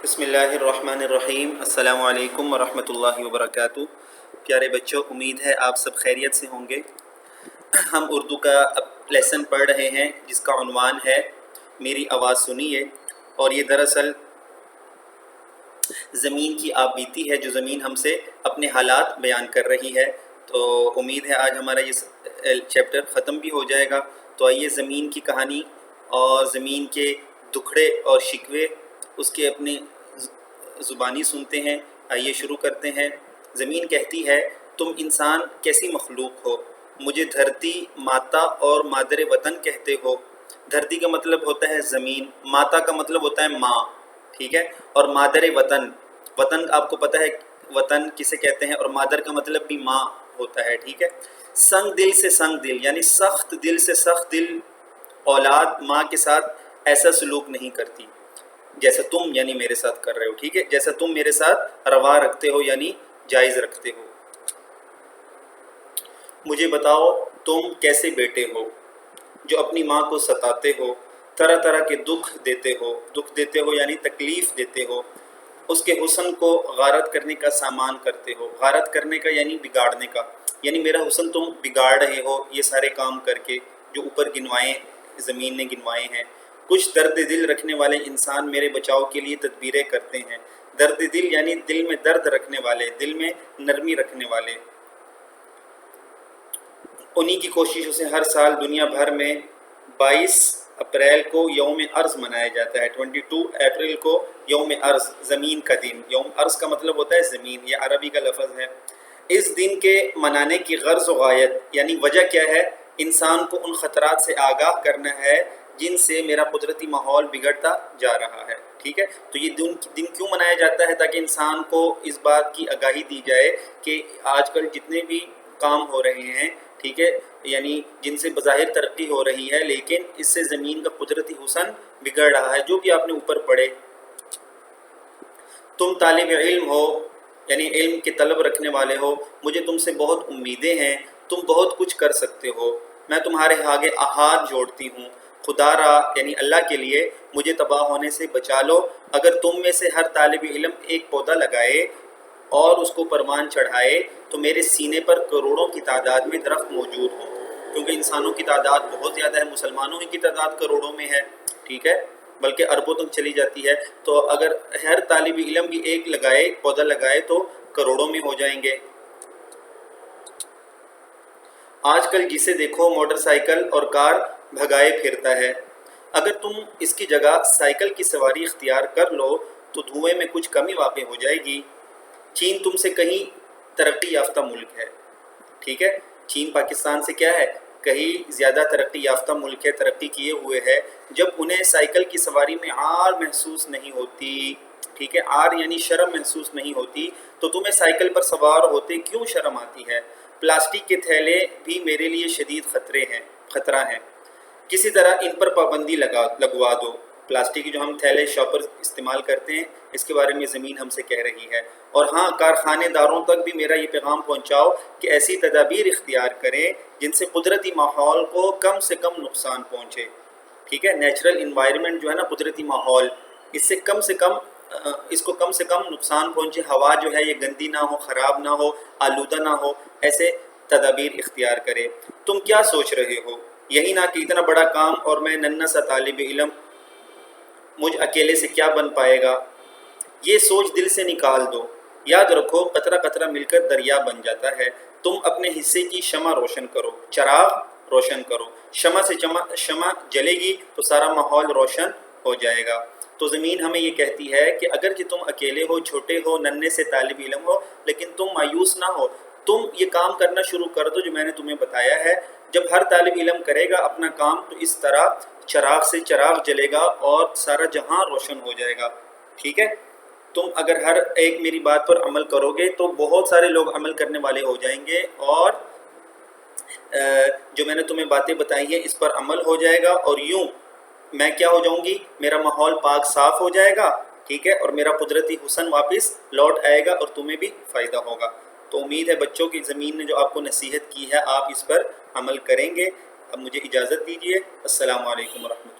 بسم اللہ الرحمن الرحیم۔ السلام علیکم ورحمۃ اللہ وبرکاتہ۔ پیارے بچوں، امید ہے آپ سب خیریت سے ہوں گے۔ ہم اردو کا لیسن پڑھ رہے ہیں جس کا عنوان ہے میری آواز سنیے، اور یہ دراصل زمین کی آپ بیتی ہے جو زمین ہم سے اپنے حالات بیان کر رہی ہے۔ تو امید ہے آج ہمارا یہ چیپٹر ختم بھی ہو جائے گا۔ تو آئیے زمین کی کہانی اور زمین کے دکھڑے اور شکوے اس کے اپنے زبانی سنتے ہیں۔ آئیے شروع کرتے ہیں۔ زمین کہتی ہے، تم انسان کیسی مخلوق ہو، مجھے دھرتی، ماتا اور مادر وطن کہتے ہو۔ دھرتی کا مطلب ہوتا ہے زمین، ماتا کا مطلب ہوتا ہے ماں، ٹھیک ہے، اور مادر وطن، وطن آپ کو پتہ ہے وطن کسے کہتے ہیں، اور مادر کا مطلب بھی ماں ہوتا ہے، ٹھیک ہے۔ سنگ دل سے سنگ دل، یعنی سخت دل سے سخت دل اولاد ماں کے ساتھ ایسا سلوک نہیں کرتی جیسا تم یعنی میرے ساتھ کر رہے ہو، ٹھیک ہے، جیسا تم میرے ساتھ روا رکھتے ہو یعنی جائز رکھتے ہو۔ مجھے بتاؤ تم کیسے بیٹے ہو جو اپنی ماں کو ستاتے ہو، طرح طرح کے دکھ دیتے ہو یعنی تکلیف دیتے ہو، اس کے حسن کو غارت کرنے کا سامان کرتے ہو۔ غارت کرنے کا یعنی بگاڑنے کا، یعنی میرا حسن تم بگاڑ رہے ہو یہ سارے کام کر کے جو اوپر گنوائے زمین نے گنوائے ہیں۔ کچھ درد دل رکھنے والے انسان میرے بچاؤ کے لیے تدبیریں کرتے ہیں۔ درد دل یعنی دل میں درد رکھنے والے، دل میں نرمی رکھنے والے۔ انہی کی کوششوں سے ہر سال دنیا بھر میں 22 اپریل کو یوم ارض منایا جاتا ہے۔ 22 اپریل کو یوم ارض، زمین کا دن۔ یوم ارض کا مطلب ہوتا ہے زمین، یہ عربی کا لفظ ہے۔ اس دن کے منانے کی غرض و غایت یعنی وجہ کیا ہے؟ انسان کو ان خطرات سے آگاہ کرنا ہے جن سے میرا قدرتی ماحول بگڑتا جا رہا ہے، ٹھیک ہے۔ تو یہ دن کیوں منایا جاتا ہے؟ تاکہ انسان کو اس بات کی آگاہی دی جائے کہ آج کل جتنے بھی کام ہو رہے ہیں، ٹھیک ہے، یعنی جن سے بظاہر ترقی ہو رہی ہے لیکن اس سے زمین کا قدرتی حسن بگڑ رہا ہے، جو بھی آپ نے اوپر پڑھے۔ تم طالب علم ہو یعنی علم کے طلب رکھنے والے ہو، مجھے تم سے بہت امیدیں ہیں، تم بہت کچھ کر سکتے ہو، میں تمہارے آگے ہاتھ جوڑتی ہوں۔ خدا را یعنی اللہ کے لیے مجھے تباہ ہونے سے بچا لو۔ اگر تم میں سے ہر طالب علم ایک پودا لگائے اور اس کو پروان چڑھائے تو میرے سینے پر کروڑوں کی تعداد میں درخت موجود ہوں، کیونکہ انسانوں کی تعداد بہت زیادہ ہے، مسلمانوں کی تعداد کروڑوں میں ہے، ٹھیک ہے، بلکہ اربوں تک چلی جاتی ہے۔ تو اگر ہر طالب علم بھی ایک پودا لگائے تو کروڑوں میں ہو جائیں گے۔ آج کل جسے دیکھو موٹر سائیکل اور کار بھگائے پھرتا ہے، اگر تم اس کی جگہ سائیکل کی سواری اختیار کر لو تو دھوئیں میں کچھ کمی واقع ہو جائے گی۔ چین تم سے کہیں ترقی یافتہ ملک ہے، ٹھیک ہے، چین پاکستان سے کیا ہے؟ کہیں زیادہ ترقی یافتہ ملک ہے، ترقی کیے ہوئے ہے۔ جب انہیں سائیکل کی سواری میں عار محسوس نہیں ہوتی، ٹھیک ہے، عار یعنی شرم محسوس نہیں ہوتی، تو تمہیں سائیکل پر سوار ہوتے کیوں شرم آتی ہے؟ پلاسٹک کے تھیلے بھی میرے لیے شدید خطرہ ہیں، کسی طرح ان پر پابندی لگوا دو۔ پلاسٹک کی جو ہم تھیلے شاپر استعمال کرتے ہیں، اس کے بارے میں زمین ہم سے کہہ رہی ہے۔ اور ہاں، کارخانے داروں تک بھی میرا یہ پیغام پہنچاؤ کہ ایسی تدابیر اختیار کریں جن سے قدرتی ماحول کو کم سے کم نقصان پہنچے، ٹھیک ہے، نیچرل انوائرمنٹ جو ہے نا، قدرتی ماحول، اس کو کم سے کم نقصان پہنچے۔ ہوا جو ہے یہ گندی نہ ہو، خراب نہ ہو، آلودہ نہ ہو، ایسے تدابیر اختیار کرے۔ تم کیا سوچ رہے ہو؟ یہی نہ کہ اتنا بڑا کام اور میں ننھا سا طالب علم، مجھ اکیلے سے کیا بن پائے گا؟ یہ سوچ دل سے نکال دو۔ یاد رکھو، قطرہ قطرہ مل کر دریا بن جاتا ہے۔ تم اپنے حصے کی شمع روشن کرو، چراغ روشن کرو۔ شمع جلے گی تو سارا ماحول روشن ہو جائے گا۔ تو زمین ہمیں یہ کہتی ہے کہ اگرچہ تم اکیلے ہو، چھوٹے ہو، ننھے سے طالب علم ہو، لیکن تم مایوس نہ ہو، تم یہ کام کرنا شروع کر دو جو میں نے تمہیں بتایا ہے۔ جب ہر طالب علم کرے گا اپنا کام تو اس طرح چراغ سے چراغ جلے گا اور سارا جہاں روشن ہو جائے گا، ٹھیک ہے۔ تم اگر ہر ایک میری بات پر عمل کرو گے تو بہت سارے لوگ عمل کرنے والے ہو جائیں گے، اور جو میں نے تمہیں باتیں بتائی ہیں اس پر عمل ہو جائے گا، اور یوں میں کیا ہو جاؤں گی؟ میرا ماحول پاک صاف ہو جائے گا، ٹھیک ہے، اور میرا قدرتی حسن واپس لوٹ آئے گا اور تمہیں بھی فائدہ ہوگا۔ تو امید ہے بچوں کی زمین نے جو آپ کو نصیحت کی ہے آپ اس پر عمل کریں گے۔ اب مجھے اجازت دیجیے۔ السلام علیکم ورحمۃ اللہ۔